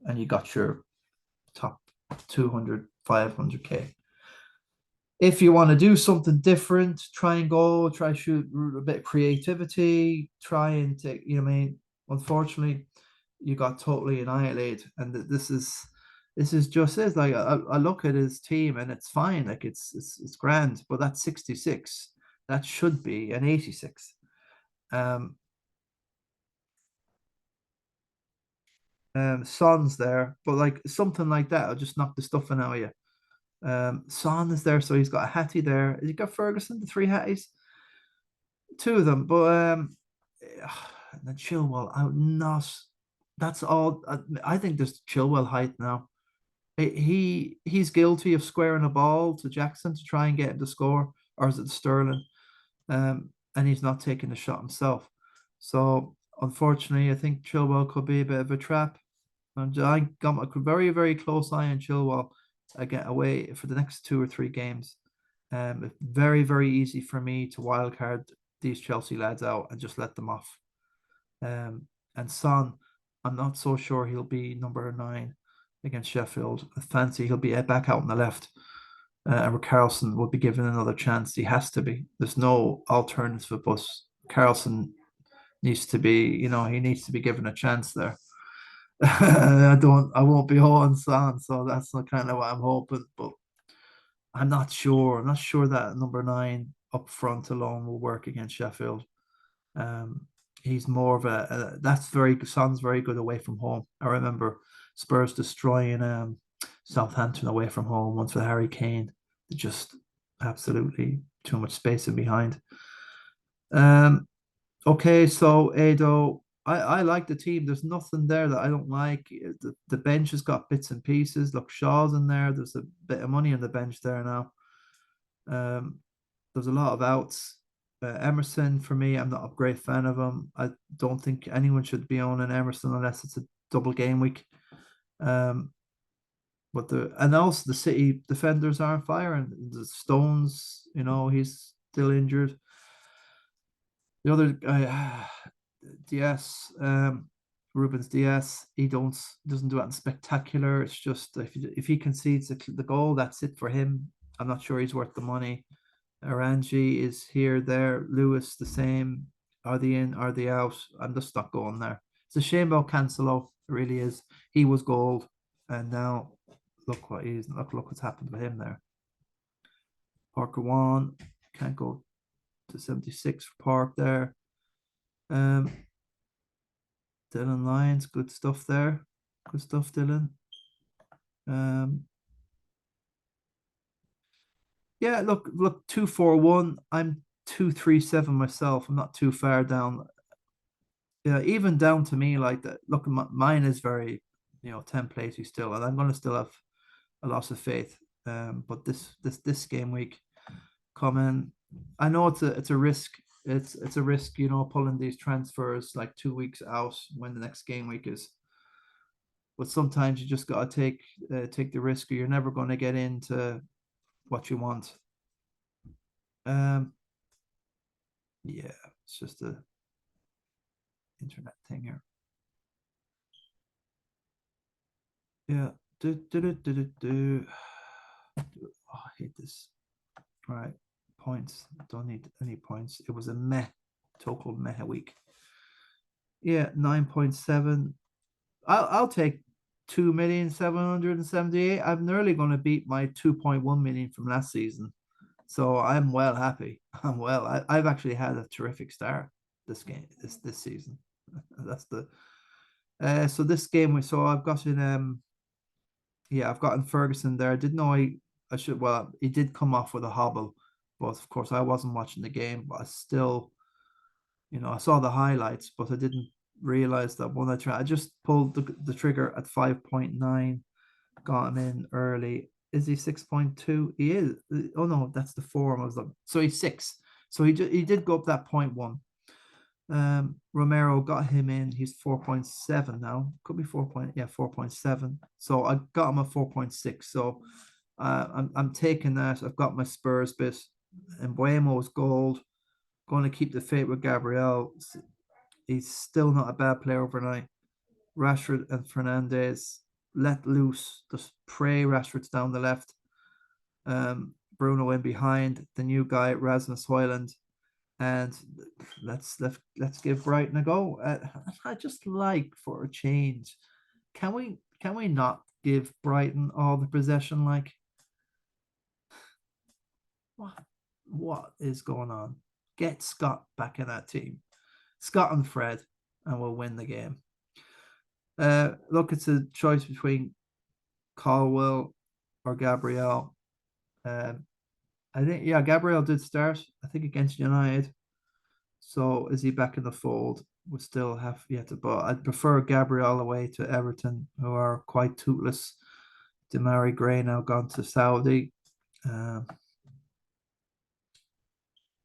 and you got your top 200, 500k. If you want to do something different, try shoot a bit of creativity, try and take, I mean, unfortunately, you got totally annihilated, and this is just it. Like I look at his team and it's fine, like it's grand, but that's 66. That should be an 86. Son's there, but like something like that will just knock the stuffing out of you. Son is there, so he's got a Hattie there. Has he got Ferguson, the 3 Hatties? 2 of them, but the Chilwell, I would not. That's all. I think there's Chilwell height now. He's guilty of squaring a ball to Jackson to try and get him to score, or is it Sterling? And he's not taking the shot himself. So unfortunately, I think Chilwell could be a bit of a trap. And I got a very, very close eye on Chilwell again away for the next 2 or 3 games. Very, very easy for me to wildcard these Chelsea lads out and just let them off. And Son, I'm not so sure he'll be number 9 against Sheffield. I fancy he'll be back out on the left. And Carlson will be given another chance. He has to be. There's no alternative, but Carlson needs to be, he needs to be given a chance there. I won't be on Son, so that's not kind of what I'm hoping, but I'm not sure. I'm not sure that number 9 up front alone will work against Sheffield. He's more of Son's very good away from home. I remember Spurs destroying Southampton away from home once with Harry Kane. Just absolutely too much space in behind. Okay, so Ado, I like the team. There's nothing there that I don't like. The bench has got bits and pieces. Look, Shaw's in there. There's a bit of money on the bench there now. There's a lot of outs. Emerson, for me, I'm not a great fan of him. I don't think anyone should be owning Emerson unless it's a double game week. And also the City defenders aren't firing. The Stones, he's still injured. The other guy, yes, Rubens Diaz, he doesn't do anything spectacular. It's just if he concedes the goal, that's it for him. I'm not sure he's worth the money. Aranji is here, there. Lewis, the same. Are they in? Are they out? I'm just not going there. It's a shame about Cancelo. It really is. He was gold, and now look what he's look what's happened to him there. Parker One can't go to 76 for Park there. Dylan Lyons, good stuff there. Good stuff, Dylan. Yeah, look, 241. I'm 237 myself. I'm not too far down. Yeah, even down to me like that. Look, mine is very, templatey still, and I'm going to still have a loss of faith. But this game week coming, I know it's a risk. It's a risk, pulling these transfers like 2 weeks out when the next game week is. But sometimes you just got to take the risk, or you're never going to get into what you want. Yeah, it's just a internet thing here. Yeah. Oh, I hate this. All right. Points. Don't need any points. It was a total meh week. Yeah, 9.7. I'll take 2,778,000. I'm nearly going to beat my 2.1 million from last season. So I'm well happy. I've actually had a terrific start this season. That's the so this game I've got in I've gotten Ferguson there. I didn't know I should. Well, he did come off with a hobble, but of course I wasn't watching the game. But I still, I saw the highlights, but I didn't realize that when I just pulled the trigger at 5.9, got him in early. Is he 6.2? He is. Oh no, that's the form. I was like, so he's 6. So he did go up that 0.1. Romero got him in. He's 4.7 now. Could be 4.7. So I got him a 4.6. So I'm taking that. I've got my Spurs bit. And Buemo's gold. Going to keep the faith with Gabriel. He's still not a bad player overnight. Rashford and Fernandez let loose. Just pray Rashford's down the left. Bruno in behind. The new guy, Rasmus Haaland. And let's give Brighton a go. I just like, for a change, can we not give Brighton all the possession? Like, what is going on? Get Scott back in that team, Scott and Fred, and we'll win the game. Look, it's a choice between Caldwell or Gabriel. I think, Gabriel did start, I think, against United. So is he back in the fold? We still have yet to, but I'd prefer Gabriel away to Everton, who are quite toothless. Demarai Gray now gone to Saudi.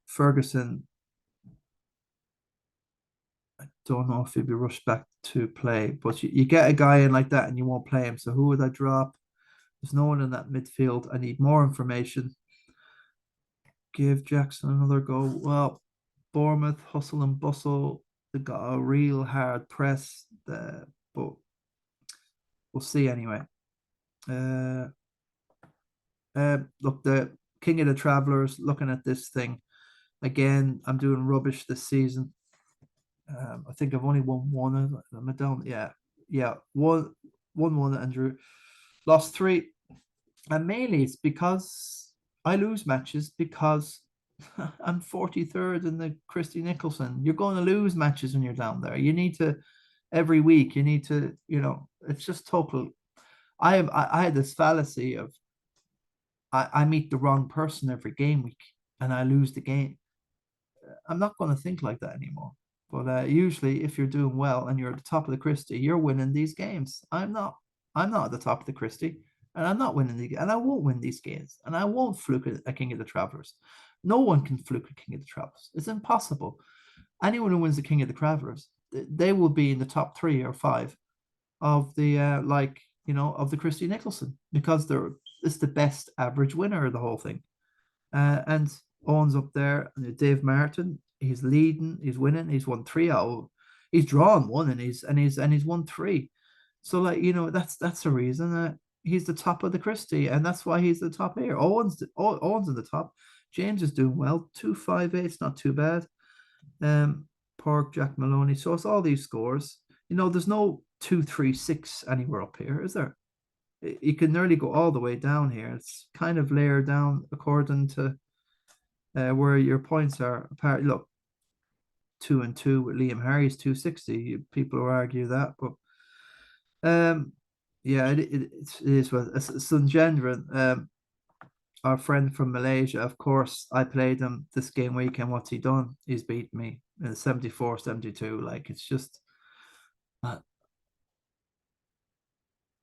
Ferguson, I don't know if he'd be rushed back to play, but you get a guy in like that and you won't play him. So who would I drop? There's no one in that midfield. I need more information. Give Jackson another go. Well, Bournemouth, hustle and bustle. They got a real hard press, but we'll see anyway. Look, the King of the Travelers, looking at this thing again. I'm doing rubbish this season. I think I've only won one. Am I down? Yeah. One, Andrew. Lost 3, and mainly it's because I lose matches because I'm 43rd in the Christy Nicholson. You're going to lose matches when you're down there. You need to, every week, you need to, it's just total. I had this fallacy of I meet the wrong person every game week and I lose the game. I'm not going to think like that anymore. But usually, if you're doing well and you're at the top of the Christie, you're winning these games. I'm not at the top of the Christie, and I'm not winning and I won't win these games, and I won't fluke a King of the Travelers. No one can fluke a King of the Travelers. It's impossible. Anyone who wins the King of the Travelers, they will be in the top 3 or 5 of the of the Christy Nicholson, because it's the best average winner of the whole thing. And Owen's up there, and Dave Martin, he's leading, he's winning, he's won 3 out. he's drawn one and he's won three. So like, you know, that's a reason that he's the top of the Christie, and that's why he's the top here. Owen's in the top. James is doing well. 258, it's not too bad. Park, Jack Maloney. So it's all these scores. You know, there's no 236 anywhere up here, is there? You can nearly go all the way down here. It's kind of layered down according to where your points are. Apart, look, 2 and 2 with Liam Harry's 260. People will argue that, but yeah, it is what Sunjendran, our friend from Malaysia. Of course, I played him this game week, and what's he done? He's beaten me in 74-72. Like, it's just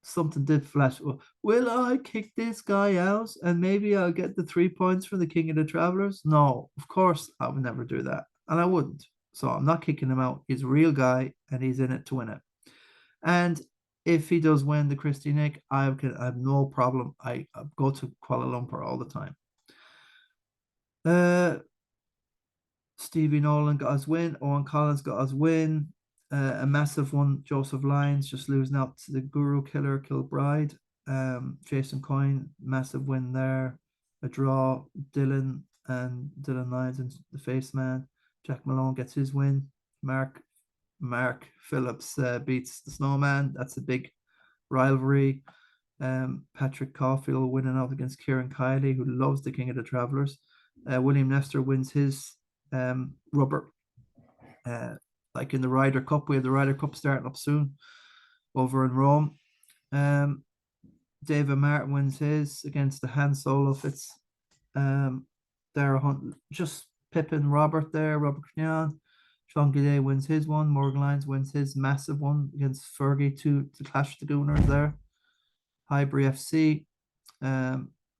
something did flash. Will I kick this guy out and maybe I'll get the 3 points for the King of the Travelers? No, of course I would never do that, and I wouldn't. So I'm not kicking him out. He's a real guy, and he's in it to win it. And if he does win the Christy Nick, I have no problem. I go to Kuala Lumpur all the time. Stevie Nolan got his win. Owen Collins got his win. A massive one. Joseph Lyons just losing out to the Guru Killer Kilbride. Jason Coyne, massive win there. A draw. Dylan Lyons and the Face Man. Jack Malone gets his win. Mark Phillips beats the Snowman. That's a big rivalry. Patrick Caulfield winning out against Kieran Kiley, who loves the King of the Travelers. William Nestor wins his rubber. Like in the Ryder Cup, we have the Ryder Cup starting up soon over in Rome. David Martin wins his against the Han Solo Fitz. Dara Hunt just pipping Robert there, Robert Cagnan. Sean Gillet wins his one. Morgan Lyons wins his massive one against Fergie to clash the Gooners there. Highbury FC.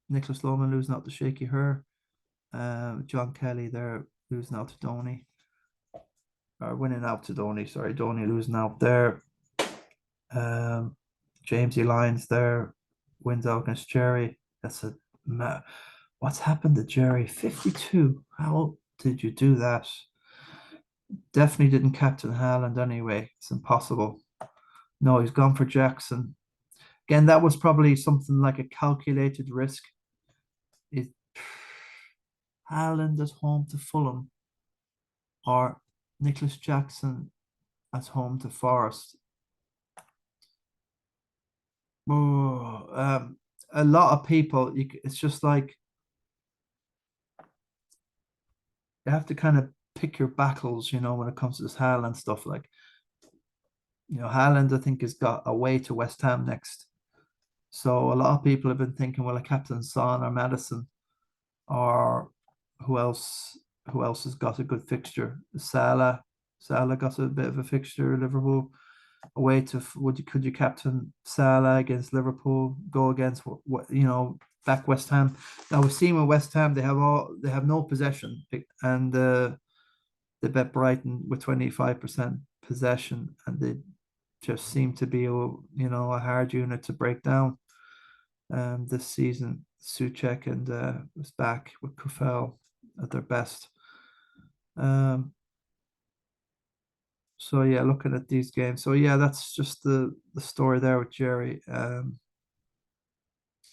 Nicholas Lohman losing out to Shaky Her. John Kelly there losing out to Donny. Or winning out to Donny, sorry. Donny losing out there. James E. Lyons there wins out against Jerry. That's a what's happened to Jerry? 52. How did you do that? Definitely didn't captain Haaland anyway. It's impossible. No, he's gone for Jackson. Again, that was probably something like a calculated risk. Haaland at home to Fulham or Nicholas Jackson at home to Forest. Oh, a lot of people, it's just like you have to kind of pick your battles, you know, when it comes to this Haaland stuff. Like, you know, Haaland, I think, has got away to West Ham next. So a lot of people have been thinking, well, a captain Son or Madison, or who else has got a good fixture? Salah got a bit of a fixture. Liverpool away to could you captain Salah against Liverpool? Go against what you know, back West Ham. Now we're seeing with West Ham, they have no possession, and they bet Brighton with 25% possession, and they just seem to be a hard unit to break down. This season, Suchek and was back with Kufel at their best. So yeah, looking at these games. So yeah, that's just the story there with Jerry.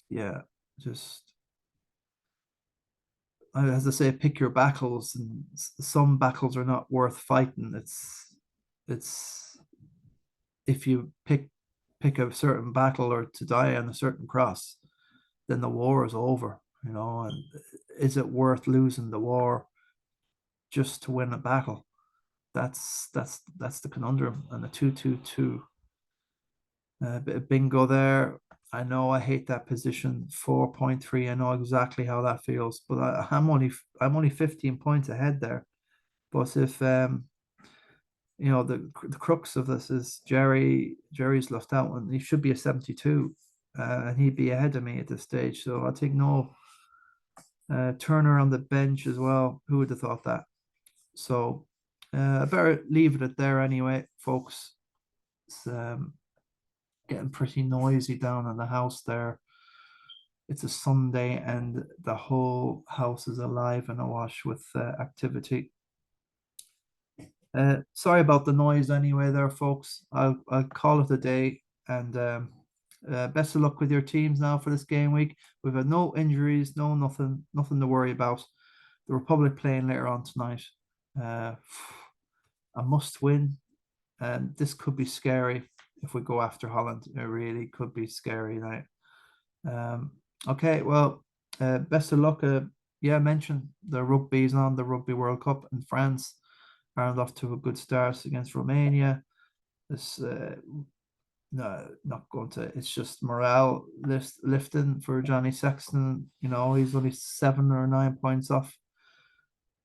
Yeah, just as I say, pick your battles, and some battles are not worth fighting. It's if you pick a certain battle or to die on a certain cross, then the war is over, you know. And is it worth losing the war just to win a battle? That's the conundrum. And the 2-2-2 bit of bingo there. I know I hate that position 4.3. I know exactly how that feels, but I'm only 15 points ahead there. But if you know, the crux of this is Jerry's left out, and he should be a 72, and he'd be ahead of me at this stage. So I think no. Turner on the bench as well. Who would have thought that? So I better leave it there anyway, folks. It's getting pretty noisy down in the house there. It's a Sunday, and the whole house is alive and awash with activity. Sorry about the noise anyway there, folks. I'll call it a day, and best of luck with your teams now for this game week. We've had no injuries, nothing to worry about. The Republic playing later on tonight. A must win. This could be scary if we go after Holland. It really could be scary now. Okay, well, best of luck. Yeah, I mentioned the rugby's on, the Rugby World Cup in France. Ireland off to a good start against Romania. This no, not going to. It's just morale lifting for Johnny Sexton. You know, he's only 7 or 9 points off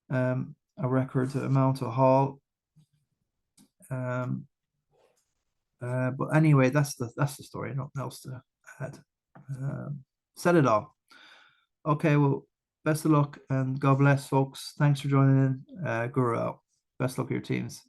a record amount of haul. But anyway, that's the story. Nothing else to add. Said it all. Okay, well, best of luck and God bless, folks. Thanks for joining in. Guru out. Best luck with your teams.